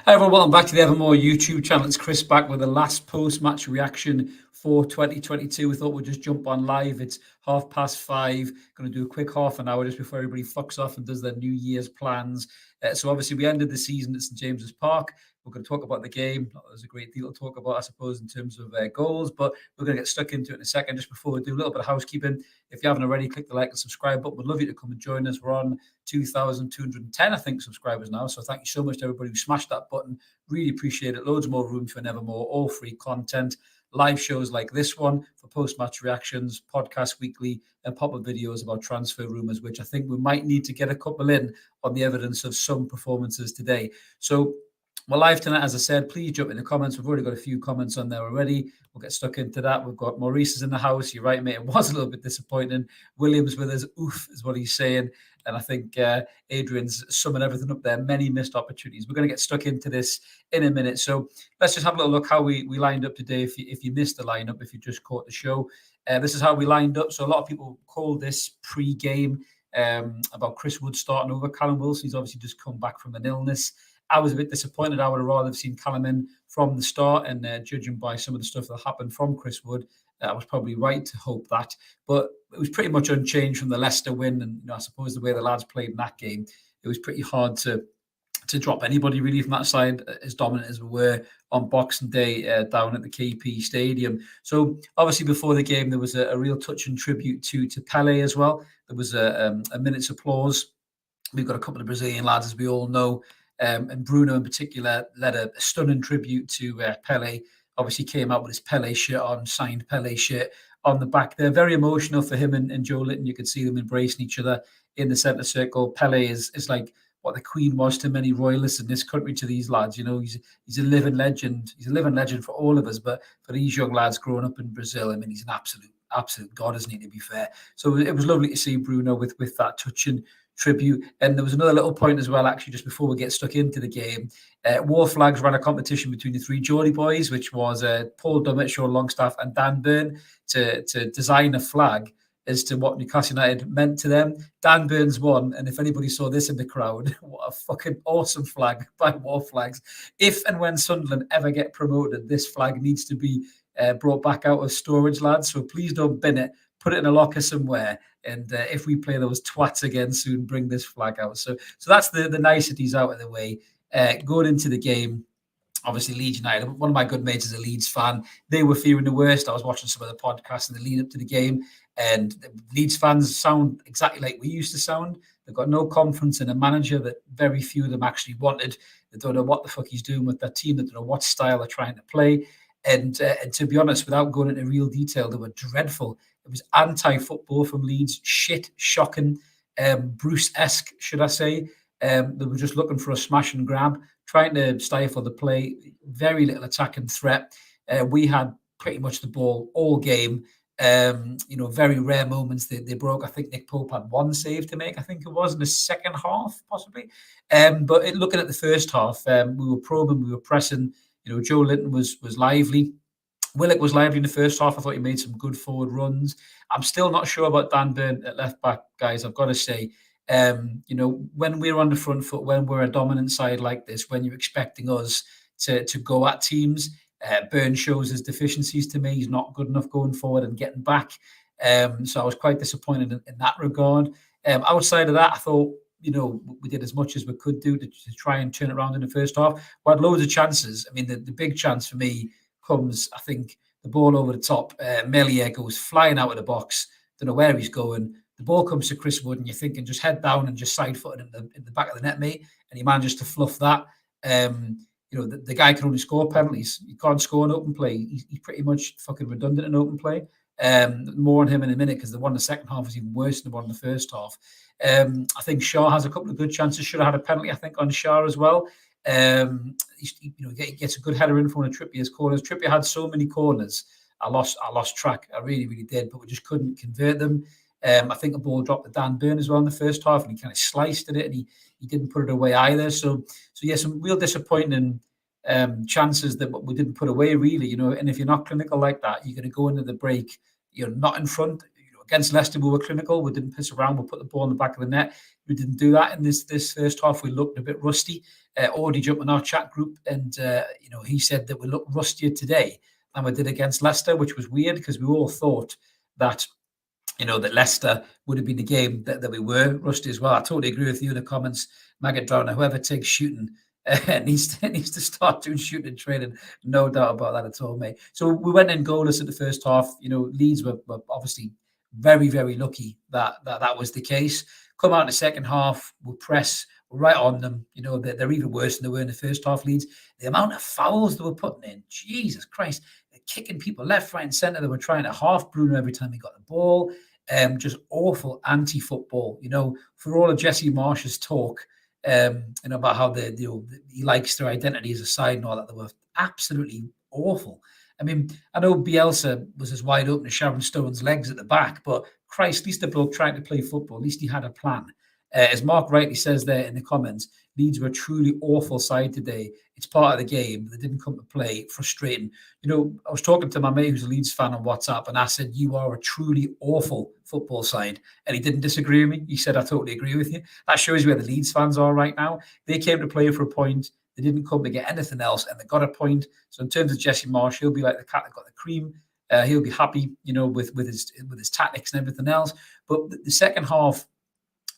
Hi everyone, welcome back to the Evermore YouTube channel. It's Chris back with the last post-match reaction for 2022. We thought we'd just jump on live. It's 5:30. Going to do a quick half an hour just before everybody fucks off and does their New Year's plans. So obviously we ended the season at St James's Park. We're going to talk about the game. There's a great deal to talk about, I suppose, in terms of goals, but we're going to get stuck into it in a second. Just before we do a little bit of housekeeping, if you haven't already, click the like and subscribe button. We'd love you to come and join us. We're on 2,210, I think, subscribers now. So thank you so much to everybody who smashed that button. Really appreciate it. Loads more room for Nevermore, all free content, live shows like this one for post-match reactions, podcast weekly, and pop-up videos about transfer rumours, which I think we might need to get a couple in on the evidence of some performances today. So we're live tonight, as I said. Please jump in the comments. We've already got a few comments on there already. We'll get stuck into that. We've got Maurice is in the house. You're right, mate. It was a little bit disappointing. Williams with us. Oof, is what he's saying. And I think Adrian's summing everything up there. Many missed opportunities. We're going to get stuck into this in a minute. So let's just have a little look how we lined up today. If you missed the lineup, if you just caught the show, this is how we lined up. So a lot of people call this pre-game about Chris Wood starting over Callum Wilson. He's obviously just come back from an illness. I was a bit disappointed. I would have rather seen Callum in from the start, and judging by some of the stuff that happened from Chris Wood, I was probably right to hope that. But it was pretty much unchanged from the Leicester win, and I suppose the way the lads played in that game, it was pretty hard to drop anybody really from that side, as dominant as we were on Boxing Day down at the KP Stadium. So obviously before the game, there was a real touching tribute to Pele as well. There was a minute's applause. We've got a couple of Brazilian lads, as we all know. And Bruno in particular led a stunning tribute to Pele. Obviously came out with his Pele shirt on, signed Pele shirt on the back there. Very emotional for him and Joe Litton. You could see them embracing each other in the centre circle. Pele is like what the Queen was to many royalists in this country to these lads. You know, he's a living legend. He's a living legend for all of us, but for these young lads growing up in Brazil, I mean, he's an absolute god, isn't he, to be fair. So it was lovely to see Bruno with that touching tribute. And there was another little point as well, actually, just before we get stuck into the game. War Flags ran a competition between the three Geordie boys, which was Paul Dummett, Sean Longstaff and Dan Byrne, to design a flag as to what Newcastle United meant to them. Dan Burns won, and if anybody saw this in the crowd, what a fucking awesome flag by War Flags. If and when Sunderland ever get promoted, this flag needs to be brought back out of storage, lads. So please don't bin it. Put it in a locker somewhere, and if we play those twats again soon, bring this flag out. So that's the niceties out of the way. Going into the game, obviously Leeds United, one of my good mates is a Leeds fan. They were fearing the worst. I was watching some of the podcasts in the lead up to the game, and the Leeds fans sound exactly like we used to sound. They've got no confidence in a manager that very few of them actually wanted. They don't know what the fuck he's doing with their team. They don't know what style they're trying to play. And to be honest, without going into real detail, they were dreadful. It was anti-football from Leeds, shit, shocking, Bruce-esque, should I say. They were just looking for a smash and grab, trying to stifle the play, very little attacking threat. We had pretty much the ball all game. Very rare moments they broke. I think Nick Pope had one save to make, I think it was, in the second half, possibly. But looking at the first half, we were probing, we were pressing. Joe Linton was lively. Willock was lively in the first half. I thought he made some good forward runs. I'm still not sure about Dan Burn at left back, guys. I've got to say, when we're on the front foot, when we're a dominant side like this, when you're expecting us to go at teams, Burn shows his deficiencies to me. He's not good enough going forward and getting back. So I was quite disappointed in that regard. Outside of that, I thought, we did as much as we could do to try and turn it around in the first half. We had loads of chances. I mean, the big chance for me comes, I think, the ball over the top. Melier goes flying out of the box. Don't know where he's going. The ball comes to Chris Wood, and you're thinking just head down and just side foot in the back of the net, mate. And he manages to fluff that. The guy can only score penalties. He can't score an open play. He's pretty much fucking redundant in open play. More on him in a minute, because the one in the second half was even worse than the one in the first half. I think Shaw has a couple of good chances. Should have had a penalty, I think, on Shaw as well. He gets a good header in from one of Trippier's corners. Trippier had so many corners. I lost track. I really, really did, but we just couldn't convert them. I think the ball dropped to Dan Burn as well in the first half, and he kind of sliced at it, and he didn't put it away either. So yeah, some real disappointing chances that we didn't put away, really. And if you're not clinical like that, you're going to go into the break, you're not in front. against Leicester, we were clinical. We didn't piss around. We put the ball in the back of the net. We didn't do that in this first half. We looked a bit rusty. Audie jumped in our chat group, and he said that we looked rustier today than we did against Leicester, which was weird because we all thought that that Leicester would have been the game that we were rusty as well. I totally agree with you in the comments, Maggot Drowner. Whoever takes shooting needs to start doing shooting training. No doubt about that at all, mate. So we went in goalless at the first half. Leeds were obviously very, very lucky that was the case. Come out in the second half, we'll press right on them. They're even worse than they were in the first half, Leeds. The amount of fouls they were putting in, Jesus Christ. They're kicking people left, right, and centre. They were trying to half Bruno every time he got the ball. Just awful anti-football. For all of Jesse Marsh's talk, about how he likes their identity as a side and all that, they were absolutely awful. I mean, I know Bielsa was as wide open as Sharon Stone's legs at the back, but Christ, at least the bloke trying to play football. At least he had a plan. As Mark rightly says there in the comments, Leeds were a truly awful side today. It's part of the game. They didn't come to play. Frustrating. I was talking to my mate who's a Leeds fan on WhatsApp, and I said, you are a truly awful football side. And he didn't disagree with me. He said, I totally agree with you. That shows you where the Leeds fans are right now. They came to play for a point. They didn't come to get anything else, and they got a point. So in terms of Jesse Marsh, he'll be like the cat that got the cream. He'll be happy, with his tactics and everything else. But the second half,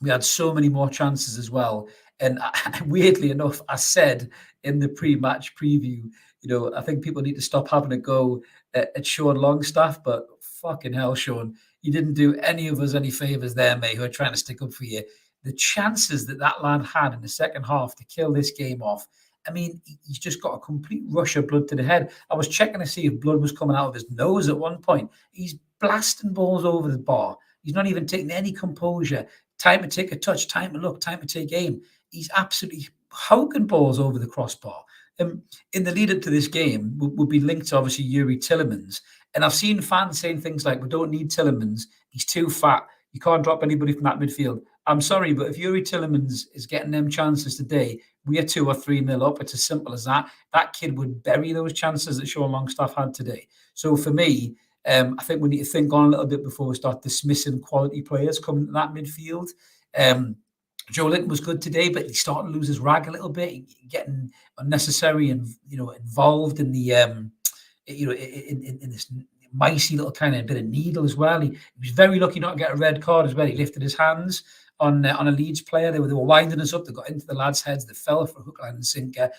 we had so many more chances as well. And weirdly enough, I said in the pre-match preview, I think people need to stop having a go at Sean Longstaff. But fucking hell, Sean, you didn't do any of us any favours there, mate, who are trying to stick up for you. The chances that lad had in the second half to kill this game off, I mean, he's just got a complete rush of blood to the head. I was checking to see if blood was coming out of his nose at one point. He's blasting balls over the bar. He's not even taking any composure. Time to take a touch, time to look, time to take aim. He's absolutely howking balls over the crossbar. In the lead up to this game, would be linked to obviously Yuri Tillemans. And I've seen fans saying things like, we don't need Tillemans. He's too fat. You can't drop anybody from that midfield. I'm sorry, but if Yuri Tillemans is getting them chances today, we are 2 or 3-0 up. It's as simple as that. That kid would bury those chances that Sean Longstaff had today. So for me, I think we need to think on a little bit before we start dismissing quality players coming to that midfield. Joe Linton was good today, but he's starting to lose his rag a little bit, getting unnecessary and involved in the in this micey little kind of bit of needle as well. He was very lucky not to get a red card as well. He lifted his hands on a Leeds player. They were winding us up. They got into the lads' heads. They fell for a hook, line, and sinker.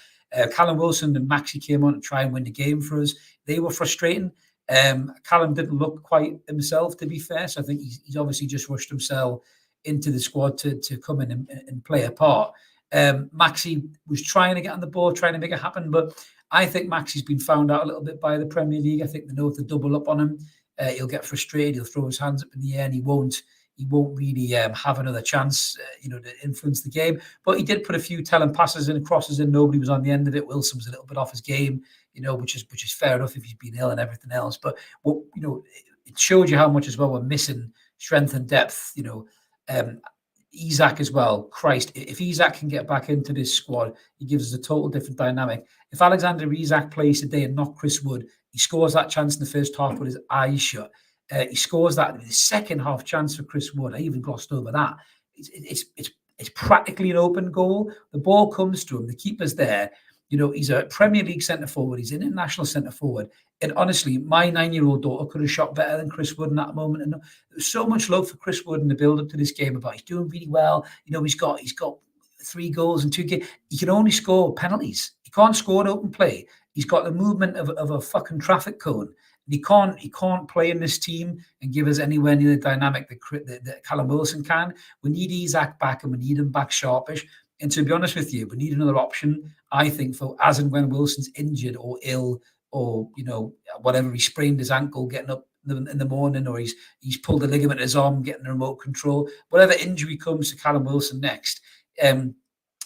Callum Wilson and Maxi came on to try and win the game for us. They were frustrating. Callum didn't look quite himself, to be fair. So I think he's obviously just rushed himself into the squad to come in and play a part. Maxi was trying to get on the ball, trying to make it happen, but I think Maxi's been found out a little bit by the Premier League. I think they know if they double up on him, he'll get frustrated. He'll throw his hands up in the air, and he won't really have another chance, to influence the game. But he did put a few telling passes and crosses in. Nobody was on the end of it. Wilson was a little bit off his game, which is fair enough if he's been ill and everything else. But it showed you how much as well we're missing strength and depth. Isak as well. Christ, if Isak can get back into this squad, he gives us a total different dynamic. If Alexander Isak plays today and not Chris Wood, he scores that chance in the first half with his eyes shut. He scores that in the second half chance for Chris Wood. I even glossed over that. It's practically an open goal. The ball comes to him. The keeper's there. He's a Premier League centre forward. He's an international centre forward. And honestly, my 9-year-old daughter could have shot better than Chris Wood in that moment. And there's so much love for Chris Wood in the build-up to this game about he's doing really well. He's got 3 goals in 2 games. He can only score penalties. He can't score an open play. He's got the movement of a fucking traffic cone. He can't play in this team and give us anywhere near the dynamic that Callum Wilson can. We need Isak back, and we need him back sharpish. And to be honest with you, we need another option, I think, for as and when Wilson's injured or ill, or whatever, he sprained his ankle getting up in the morning, or he's pulled a ligament in his arm getting the remote control. Whatever injury comes to Callum Wilson next,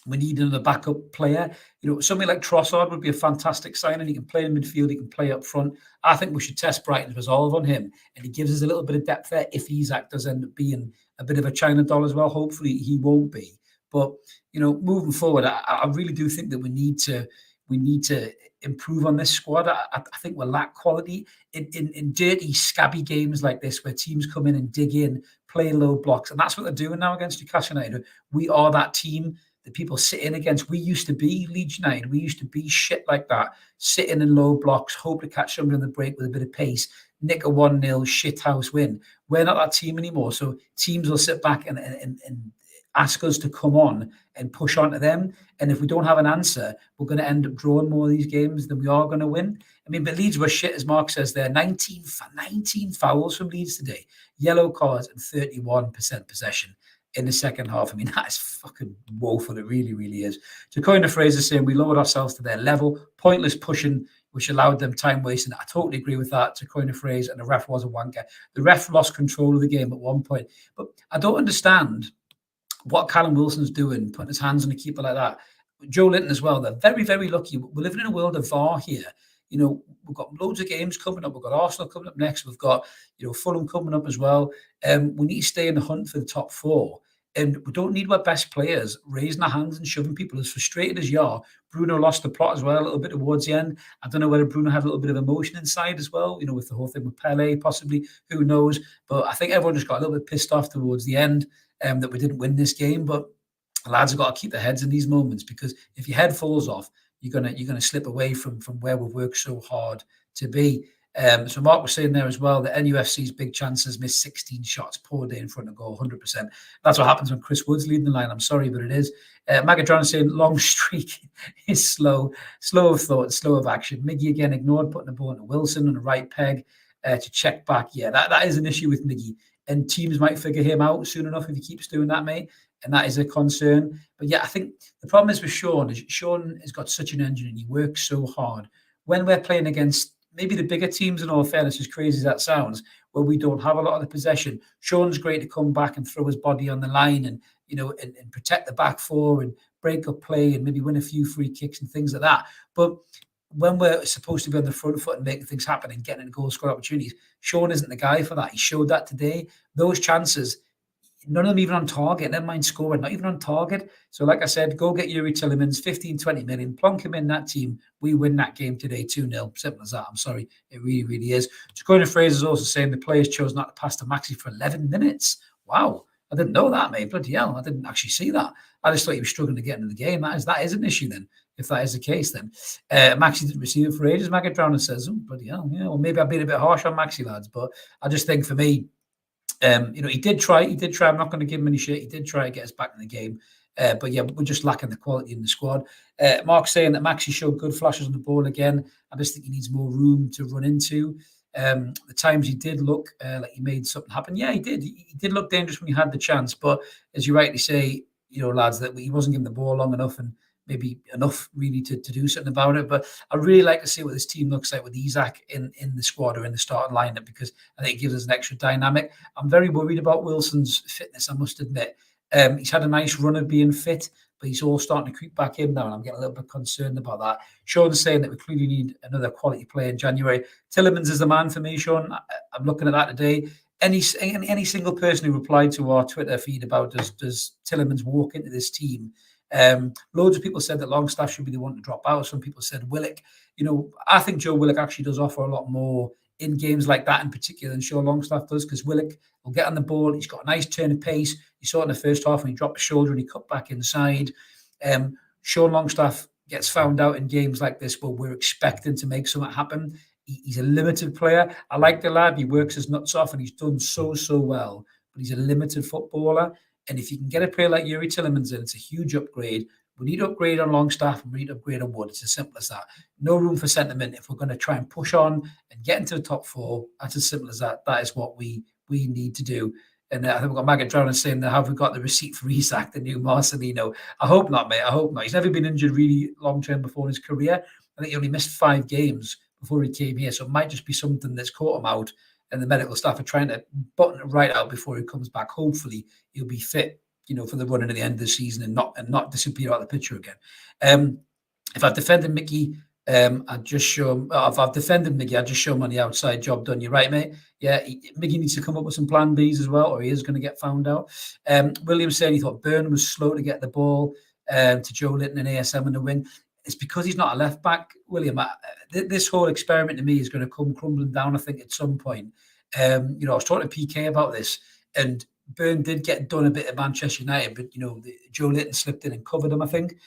we need another backup player. Somebody like Trossard would be a fantastic signing. He can play in midfield. He can play up front. I think we should test Brighton's resolve on him, and he gives us a little bit of depth there. If Isak does end up being a bit of a China doll as well, hopefully he won't be. But moving forward, I really do think that we need to we need to improve on this squad. I think we lack quality in dirty, scabby games like this where teams come in and dig in, play low blocks. And that's what they're doing now against Newcastle United. We are that team that people sit in against. We used to be Leeds United. We used to be shit like that, sitting in low blocks, hope to catch somebody on the break with a bit of pace, nick a 1-0 shithouse win. We're not that team anymore. So teams will sit back and ask us to come on and push onto them. And if we don't have an answer, we're going to end up drawing more of these games than we are going to win. I mean, but Leeds were shit, as Mark says there. 19 fouls from Leeds today, yellow cards and 31% possession in the second half. I mean, that is fucking woeful. It really, really is. To coin a phrase is saying we lowered ourselves to their level, pointless pushing, which allowed them time wasting. I totally agree with that, to coin a phrase, and the ref was a wanker. The ref lost control of the game at one point. But I don't understand what Callum Wilson's doing, putting his hands on the keeper like that. Joe Linton as well. They're very, very lucky. We're living in a world of VAR here. You know, we've got loads of games coming up. We've got Arsenal coming up next. We've got, Fulham coming up as well. We need to stay in the hunt for the top four. And we don't need our best players raising their hands and shoving people. As frustrated as you are, Bruno lost the plot as well a little bit towards the end. I don't know whether Bruno had a little bit of emotion inside as well, with the whole thing with Pele, possibly. Who knows? But I think everyone just got a little bit pissed off towards the end that we didn't win this game. But the lads have got to keep their heads in these moments, because if your head falls off, you're gonna slip away from where we've worked so hard to be. So Mark was saying there as well that NUFC's big chances missed 16 shots, poor day in front of goal, 100%. That's what happens when Chris Wood's leading the line. I'm sorry, but it is. Magadron saying long streak is slow of thought, slow of action. Miggy again ignored putting the ball into Wilson on the right peg to check back. Yeah, that is an issue with Miggy, and teams might figure him out soon enough if he keeps doing that, mate. And that is a concern. But yeah, I think the problem is with Sean has got such an engine and he works so hard. When we're playing against maybe the bigger teams, in all fairness, as crazy as that sounds, where we don't have a lot of the possession, Sean's great to come back and throw his body on the line and, and protect the back four and break up play and maybe win a few free kicks and things like that. But when we're supposed to be on the front foot and making things happen and getting goal score opportunities, Sean isn't the guy for that. He showed that today. Those chances, none of them even on target, never mind scoring, not even on target. So like I said, go get Yuri Tillemans, 15, 20 million, plonk him in that team. We win that game today, 2-0. Simple as that. I'm sorry. It really, really is. Jacoina Fraser's also saying the players chose not to pass to Maxi for 11 minutes. Wow. I didn't know that, mate. Bloody hell. I didn't actually see that. I just thought he was struggling to get into the game. That is an issue then, if that is the case then. Maxi didn't receive it for ages. Maggot Drowner says, bloody hell. Yeah, well, maybe I've been a bit harsh on Maxi, lads, but I just think for me, he did try. I'm not going to give him any shit. He did try to get us back in the game. But yeah, we're just lacking the quality in the squad. Mark's saying that Maxi showed good flashes on the ball again. I just think he needs more room to run into. The times he did look like he made something happen. Yeah, he did. He did look dangerous when he had the chance. But as you rightly say, lads, that he wasn't given the ball long enough and maybe enough really to do something about it. But I really like to see what this team looks like with Isak in the squad or in the starting lineup, because I think it gives us an extra dynamic. I'm very worried about Wilson's fitness, I must admit. He's had a nice run of being fit, but he's all starting to creep back in now, and I'm getting a little bit concerned about that. Sean's saying that we clearly need another quality player in January. Tillemans is the man for me, Sean. I'm looking at that today. Any single person who replied to our Twitter feed about does Tillemans walk into this team? Loads of people said that Longstaff should be the one to drop out. Some people said Willock. I think Joe Willock actually does offer a lot more in games like that in particular than Sean Longstaff does, because Willock will get on the ball. He's got a nice turn of pace. You saw it in the first half when he dropped his shoulder and he cut back inside. Sean Longstaff gets found out in games like this where we're expecting to make something happen. He's a limited player. I like the lad. He works his nuts off and he's done so well, but he's a limited footballer. And if you can get a player like Yuri Tillemans in, it's a huge upgrade. We need to upgrade on Longstaff and we need to upgrade on Wood. It's as simple as that. No room for sentiment. If we're going to try and push on and get into the top four, that's as simple as that. That is what we need to do. And I think we've got Maggot Drowner saying that, have we got the receipt for Isak, the new Marcelino? I hope not, mate. I hope not. He's never been injured really long-term before in his career. I think he only missed 5 games before he came here. So it might just be something that's caught him out, and the medical staff are trying to button it right out before he comes back. Hopefully he'll be fit, for the run into the end of the season and not disappear out of the picture again. If I've defended Mickey, I'd just show him. If I've defended Mickey, I'd just show him on the outside. Job done. You're right, mate. Yeah, Mickey needs to come up with some plan Bs as well, or he is going to get found out. William said he thought Byrne was slow to get the ball to Joe Linton and ASM in the wing. it's because he's not a left back, William. This whole experiment to me is going to come crumbling down, I think, at some point. I was talking to PK about this, and Byrne did get done a bit at Manchester United, but Joe Linton slipped in and covered him, I think.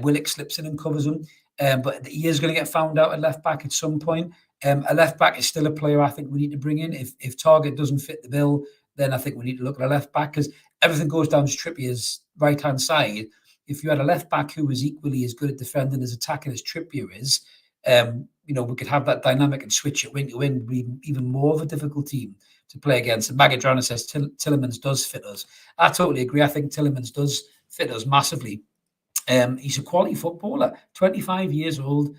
Willock slips in and covers him. But he is going to get found out at left back at some point. A left back is still a player I think we need to bring in. If Target doesn't fit the bill, then I think we need to look at a left back, because everything goes down to Trippier's right-hand side. If you had a left back who was equally as good at defending as attacking as Trippier is, we could have that dynamic and switch it wing to wing, be even more of a difficult team to play against. And Magadrana says Tielemans does fit us. I totally agree. I think Tielemans does fit us massively. He's a quality footballer, 25 years old,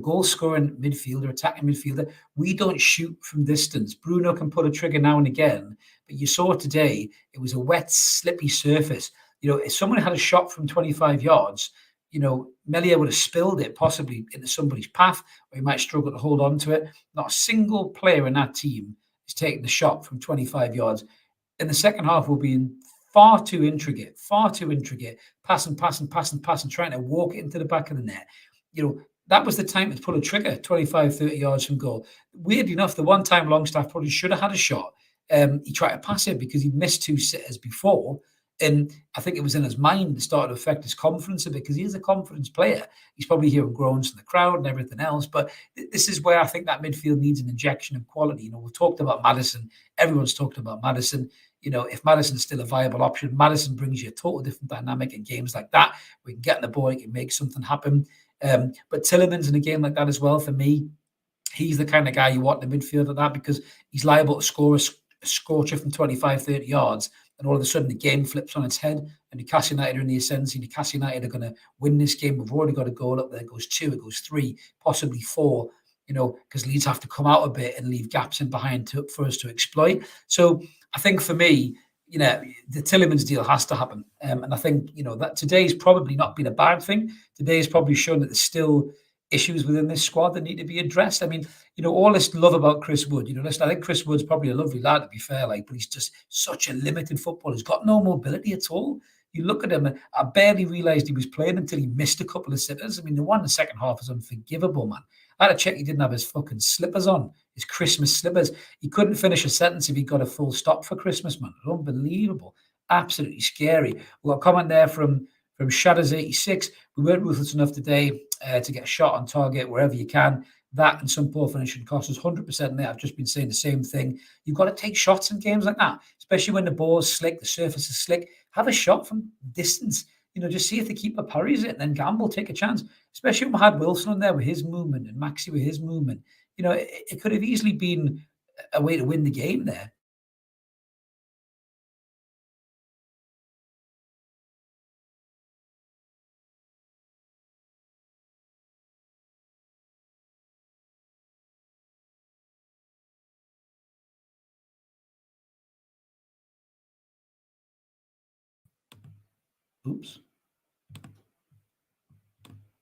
goal scoring midfielder, attacking midfielder. We don't shoot from distance. Bruno can pull a trigger now and again, but you saw today, it was a wet, slippy surface. If someone had a shot from 25 yards, Melia would have spilled it possibly into somebody's path, or he might struggle to hold on to it. Not a single player in that team is taking the shot from 25 yards. In the second half, we'll be far too intricate, passing, trying to walk it into the back of the net. That was the time to pull a trigger, 25, 30 yards from goal. Weirdly enough, the one time Longstaff probably should have had a shot. He tried to pass it because he missed two sitters before. And I think it was in his mind, it started to affect his confidence a bit, because he is a confidence player. He's probably hearing groans from the crowd and everything else. But this is where I think that midfield needs an injection of quality. We've talked about Maddison. Everyone's talked about Maddison. If Maddison's still a viable option, Maddison brings you a total different dynamic in games like that. We can get in the ball, he can make something happen. But Tielemans in a game like that as well, for me, he's the kind of guy you want in the midfield like that, because he's liable to score a scorcher from 25, 30 yards. And all of a sudden, the game flips on its head, and Newcastle United are in the ascendancy. Newcastle United are going to win this game. We've already got a goal up there. It goes 2, it goes 3, possibly 4, because Leeds have to come out a bit and leave gaps in behind for us to exploit. So I think for me, the Tielemans deal has to happen. And I think, that today's probably not been a bad thing. Today's probably shown that there's still issues within this squad that need to be addressed. I mean, all this love about Chris Wood, listen, I think Chris Wood's probably a lovely lad, to be fair, but he's just such a limited footballer. He's got no mobility at all. You look at him, and I barely realised he was playing until he missed a couple of sitters. I mean, the one in the second half is unforgivable, man. I had to check he didn't have his fucking slippers on, his Christmas slippers. He couldn't finish a sentence if he got a full stop for Christmas, man. Unbelievable. Absolutely scary. We've got a comment there from Shadows86. We weren't ruthless enough today to get a shot on target wherever you can. That and some poor finishing costs us 100% there. I've just been saying the same thing. You've got to take shots in games like that, especially when the ball's slick, the surface is slick. Have a shot from distance. Just see if the keeper parries it, and then gamble, take a chance. Especially when we had Wilson on there with his movement and Maxi with his movement. It could have easily been a way to win the game there. Oops.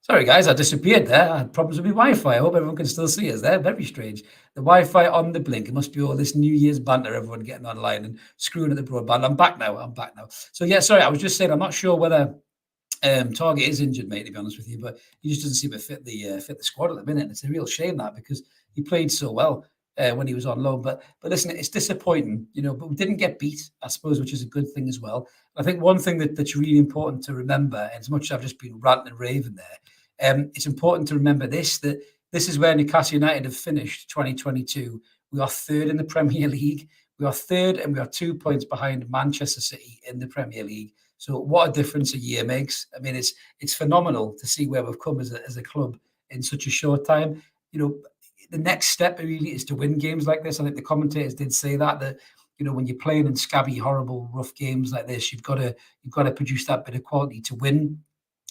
Sorry, guys, I disappeared there. I had problems with my Wi-Fi. I hope everyone can still see us there. Very strange. The Wi-Fi on the blink. It must be all this New Year's banter, everyone getting online and screwing at the broadband. I'm back now. So, yeah, sorry, I was just saying, I'm not sure whether Target is injured, mate, to be honest with you, but he just doesn't seem to fit the squad at the minute. It's a real shame that, because he played so well when he was on loan. But listen, it's disappointing, but we didn't get beat, I suppose, which is a good thing as well. I think one thing that's really important to remember, and as much as I've just been ranting and raving there, it's important to remember that this is where Newcastle United have finished 2022. We are third in the Premier League. We are third, and we are 2 points behind Manchester City in the Premier League. So what a difference a year makes. I mean, it's phenomenal to see where we've come as a club in such a short time. The next step really is to win games like this. I think the commentators did say that when you're playing in scabby, horrible, rough games like this, you've got to produce that bit of quality to win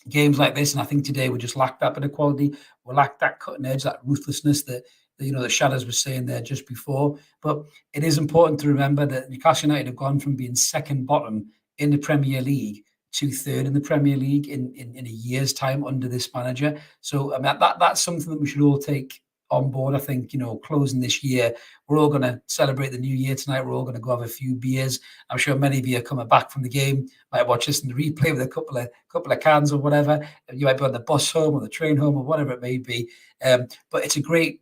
games like this. And I think today we just lacked that bit of quality. We lacked that cutting edge, that ruthlessness that the Shadows was saying there just before. But it is important to remember that Newcastle United have gone from being second bottom in the Premier League to third in the Premier League in a year's time under this manager. So I mean, that's something that we should all take on board. I think, closing this year, we're all going to celebrate the new year tonight. We're all going to go have a few beers. I'm sure many of you are coming back from the game, might watch this in the replay with a couple of cans or whatever. You might be on the bus home or the train home or whatever it may be. But it's a great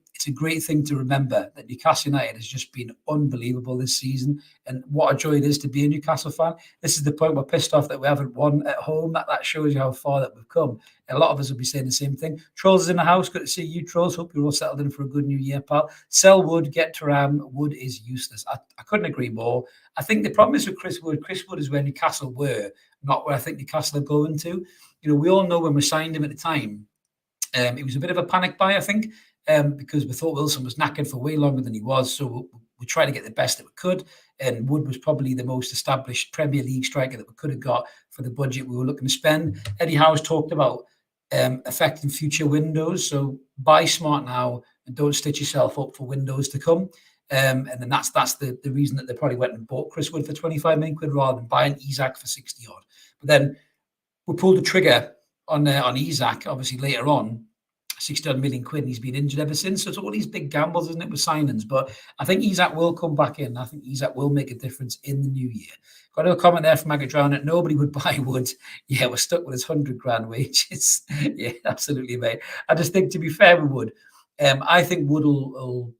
thing to remember that Newcastle United has just been unbelievable this season, and what a joy it is to be a Newcastle fan. This is the point we're pissed off that we haven't won at home. That shows you how far that we've come. And a lot of us will be saying the same thing. Trolls is in the house. Good to see you, Trolls. Hope you're all settled in for a good new year, pal. Sell Wood, get Turam. Wood is useless. I couldn't agree more. I think the problem is with Chris Wood is where Newcastle were, not where I think Newcastle are going to. We all know when we signed him at the time, it was a bit of a panic buy, I think, because we thought Wilson was knackered for way longer than he was. So we tried to get the best that we could. And Wood was probably the most established Premier League striker that we could have got for the budget we were looking to spend. Eddie Howe's talked about affecting future windows. So buy smart now and don't stitch yourself up for windows to come. And then that's the reason that they probably went and bought Chris Wood for 25 million quid rather than buying Isak for 60 odd. But then we pulled the trigger on Isak, obviously later on, 60 million quid, and he's been injured ever since. So it's all these big gambles, isn't it, with signings? But I think Isak will come back in. I think Isak will make a difference in the new year. Got a comment there from Maggot Drown that nobody would buy Wood. Yeah, we're stuck with his 100 grand wages. Yeah, absolutely, mate. I just think, to be fair with Wood, I think Wood will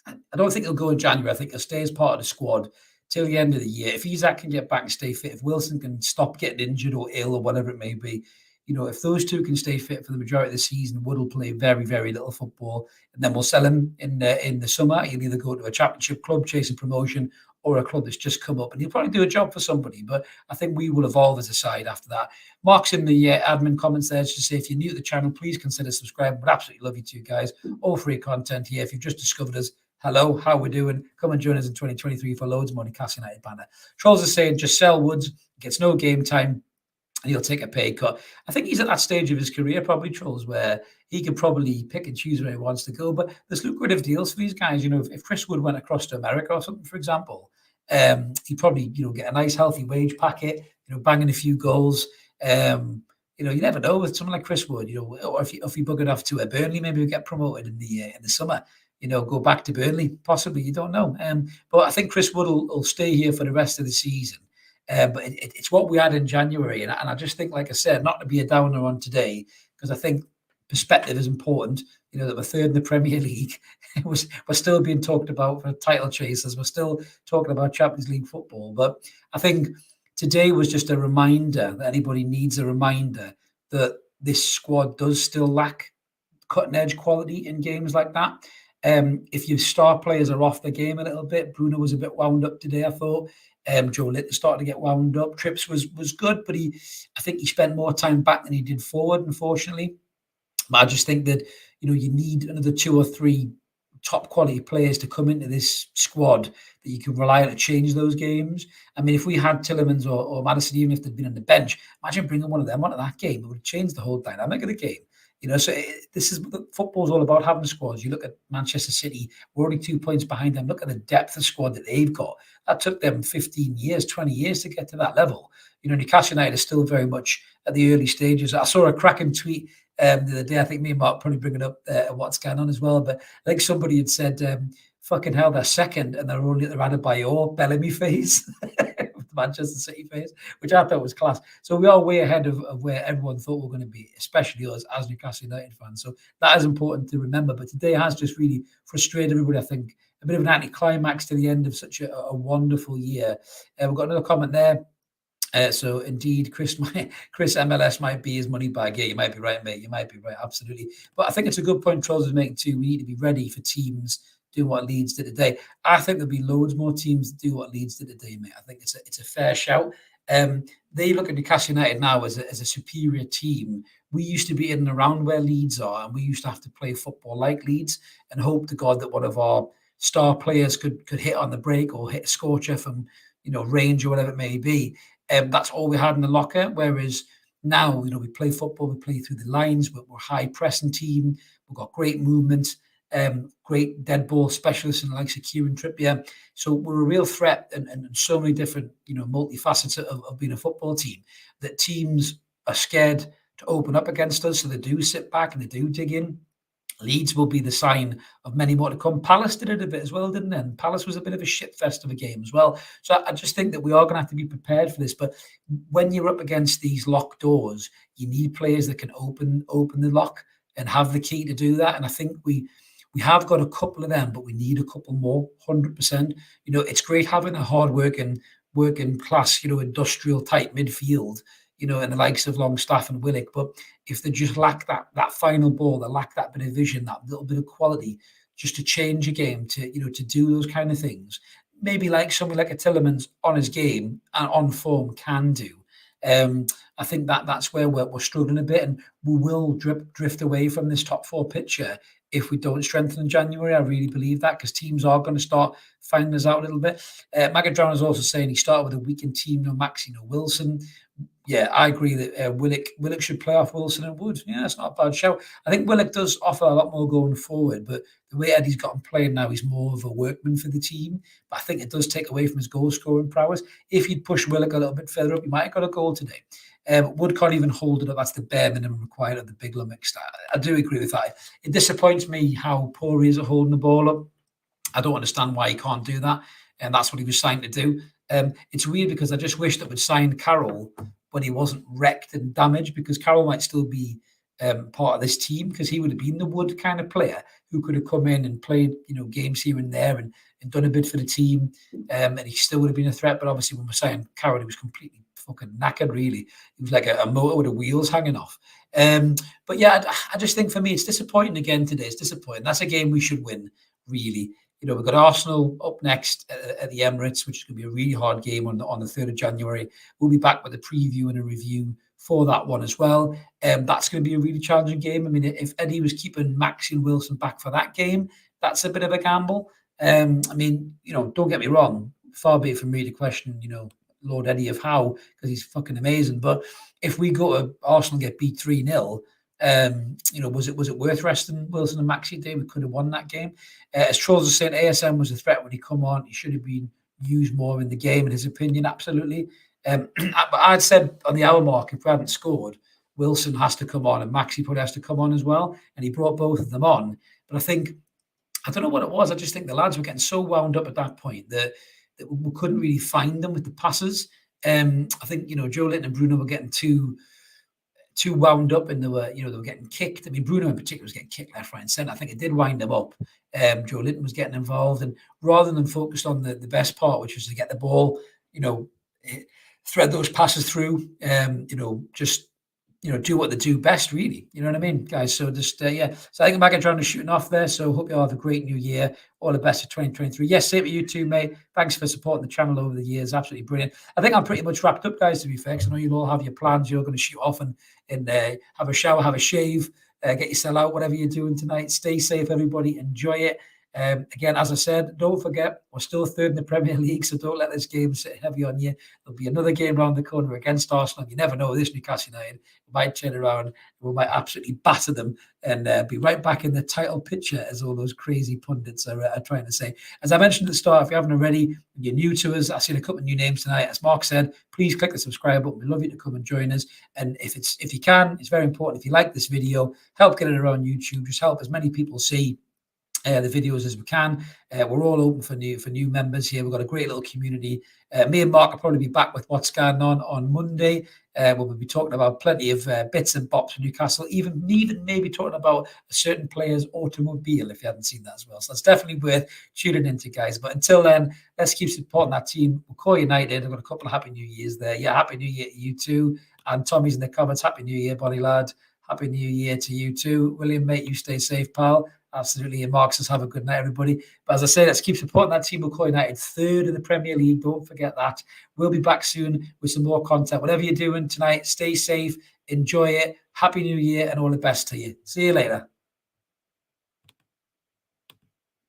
I don't think he'll go in January. I think he'll stay as part of the squad till the end of the year. If Isak can get back and stay fit, if Wilson can stop getting injured or ill or whatever it may be, if those two can stay fit for the majority of the season, Wood will play very, very little football, and then we'll sell him in the summer. He'll either go to a championship club chasing promotion or a club that's just come up, and he'll probably do a job for somebody. But I think we will evolve as a side after that. Mark's in the admin comments there to say, if you're new to the channel, please consider subscribing. We'd absolutely love you too, guys. All free content here. If you've just discovered us, hello, how we doing? Come and join us in 2023 for loads of money. Newcastle United banner. Trolls are saying just sell Woods, gets no game time, and he'll take a pay cut. I think he's at that stage of his career, probably, Trolls, where he can probably pick and choose where he wants to go. But there's lucrative deals for these guys. If Chris Wood went across to America or something, for example, he'd probably get a nice healthy wage packet, banging a few goals. You never know with someone like Chris Wood. Or if you buggered off to a Burnley, maybe he'll get promoted in the summer. Go back to Burnley, possibly. You don't know. But I think Chris Wood will stay here for the rest of the season. But it's what we had in January. And I just think, like I said, not to be a downer on today, because I think perspective is important. That we're third in the Premier League. We're still being talked about for title chasers. We're still talking about Champions League football. But I think today was just a reminder that anybody needs a reminder that this squad does still lack cutting edge quality in games like that. If your star players are off the game a little bit, Bruno was a bit wound up today, I thought. Joe Litton started to get wound up. Trips was good, but I think he spent more time back than he did forward, unfortunately. But I just think that, you need another 2 or 3 top quality players to come into this squad that you can rely on to change those games. I mean, if we had Tielemans or Maddison, even if they'd been on the bench, imagine bringing one of them onto that game. It would have changed the whole dynamic of the game. So this is what football's all about, having squads. You look at Manchester City, we're only 2 points behind them. Look at the depth of squad that they've got. That took them 15 years, 20 years to get to that level. Newcastle United is still very much at the early stages. I saw a cracking tweet the other day. I think me and Mark probably bring it up what's going on as well. But I think somebody had said, fucking hell, they're second and they're only at the Adebayor Bellamy phase. Manchester City phase, which I thought was class. So we are way ahead of where everyone thought we were going to be, especially us as Newcastle United fans. So that is important to remember. But today has just really frustrated everybody, I think. A bit of an anticlimax to the end of such a wonderful year. We've got another comment there. So indeed, Chris MLS might be his money bag. Yeah, you might be right, mate. You might be right, absolutely. But I think it's a good point Trolls is making too. We need to be ready for teams do what Leeds did today. I think there'll be loads more teams do what Leeds did today, mate. I think it's a fair shout. They look at Newcastle United now as a superior team. We used to be in and around where Leeds are, and we used to have to play football like Leeds and hope to God that one of our star players could hit on the break or hit a scorcher from range or whatever it may be. That's all we had in the locker. Whereas now, we play football, we play through the lines, we're a high pressing team, we've got great movement. Great dead ball specialists in the likes of Kieran Trippier. So we're a real threat and so many different, multifacets of being a football team that teams are scared to open up against us. So they do sit back and they do dig in. Leeds will be the sign of many more to come. Palace did it a bit as well, didn't it? And Palace was a bit of a shit fest of a game as well. So I just think that we are going to have to be prepared for this. But when you're up against these locked doors, you need players that can open the lock and have the key to do that. And I think we have got a couple of them, but we need a couple more, 100%. It's great having a hard working class, industrial type midfield, and the likes of Longstaff and Willock. But if they just lack that final ball, they lack that bit of vision, that little bit of quality, just to change a game, to do those kind of things, maybe like somebody like a Tillemans on his game and on form can do. I think that's where we're struggling a bit, and we will drift away from this top four picture if we don't strengthen in January. I really believe that, because teams are going to start finding us out a little bit. Magadrown is also saying he started with a weakened team, no Maxi, no Wilson. Yeah, I agree that Willock should play off Wilson and Wood. Yeah, that's not a bad shout. I think Willock does offer a lot more going forward, but the way Eddie's got him playing now, he's more of a workman for the team. But I think it does take away from his goal scoring prowess. If you'd push Willock a little bit further up, he might have got a goal today. Wood can't even hold it up. That's the bare minimum required of the big lummox. I do agree with that. It disappoints me how poor he is at holding the ball up. I don't understand why he can't do that, and that's what he was signed to do. It's weird because I just wish that we'd signed Carroll when he wasn't wrecked and damaged, because Carroll might still be part of this team, because he would have been the Wood kind of player who could have come in and played games here and there and done a bit for the team, and he still would have been a threat. But obviously when we're saying Carroll, he was completely fucking knackered, really. He was like a motor with the wheels hanging off. But yeah, I just think for me it's disappointing again today. It's disappointing. That's a game we should win, really. We've got Arsenal up next at the Emirates, which is going to be a really hard game on the 3rd of January. We'll be back with a preview and a review for that one as well. That's going to be a really challenging game. I mean, if Eddie was keeping Maxi and Wilson back for that game, that's a bit of a gamble. I mean, don't get me wrong. Far be it from me to question, Lord Eddie of Howe, because he's fucking amazing. But if we go to Arsenal and get beat 3-0, was it worth resting Wilson and Maxi today? We could have won that game. As Trolls are saying, ASM was a threat when he come on. He should have been used more in the game, in his opinion. Absolutely. But I'd said on the hour mark, if we hadn't scored, Wilson has to come on and Maxi probably has to come on as well. And he brought both of them on. But I don't know what it was. I just think the lads were getting so wound up at that point that we couldn't really find them with the passes. I think Joe Linton and Bruno were getting too wound up, and they were getting kicked. I mean, Bruno in particular was getting kicked left, right, and centre. I think it did wind them up. Joe Linton was getting involved, and rather than focused on the best part, which was to get the ball, thread those passes through, just do what they do best, really. You know what I mean, guys? So just, yeah. So I think Magadron is shooting off there. So hope you all have a great new year. All the best for 2023. Yes, same to you too, mate. Thanks for supporting the channel over the years. Absolutely brilliant. I think I'm pretty much wrapped up, guys, to be fair, because I know you'll all have your plans. You're going to shoot off and have a shower, have a shave, get yourself out, whatever you're doing tonight. Stay safe, everybody. Enjoy it. Again, as I said, don't forget, we're still third in the Premier League, so don't let this game sit heavy on you. There'll be another game round the corner against Arsenal. You never know, this Newcastle United might turn around and we might absolutely batter them and be right back in the title picture, as all those crazy pundits are trying to say. As I mentioned at the start, if you haven't already, you're new to us, I've seen a couple of new names tonight. As Mark said, please click the subscribe button. We'd love you to come and join us. And if you can, it's very important, if you like this video, help get it around YouTube. Just help as many people see the videos as we can. We're all open for new members here. We've got a great little community. Me and Mark will probably be back with what's going on Monday. We'll be talking about plenty of bits and bops for Newcastle, even maybe talking about a certain player's automobile, if you haven't seen that as well. So that's definitely worth tuning into, guys. But until then, let's keep supporting that team. We'll call United. I've got a couple of Happy New Years there. Yeah, Happy New Year to you too. And Tommy's in the comments. Happy New Year, buddy lad. Happy New Year to you too. William, mate, you stay safe, pal. Absolutely. And Mark says, have a good night, everybody. But as I say, let's keep supporting that team. We'll call United third in the Premier League. Don't forget that. We'll be back soon with some more content. Whatever you're doing tonight, stay safe, enjoy it. Happy New Year and all the best to you. See you later.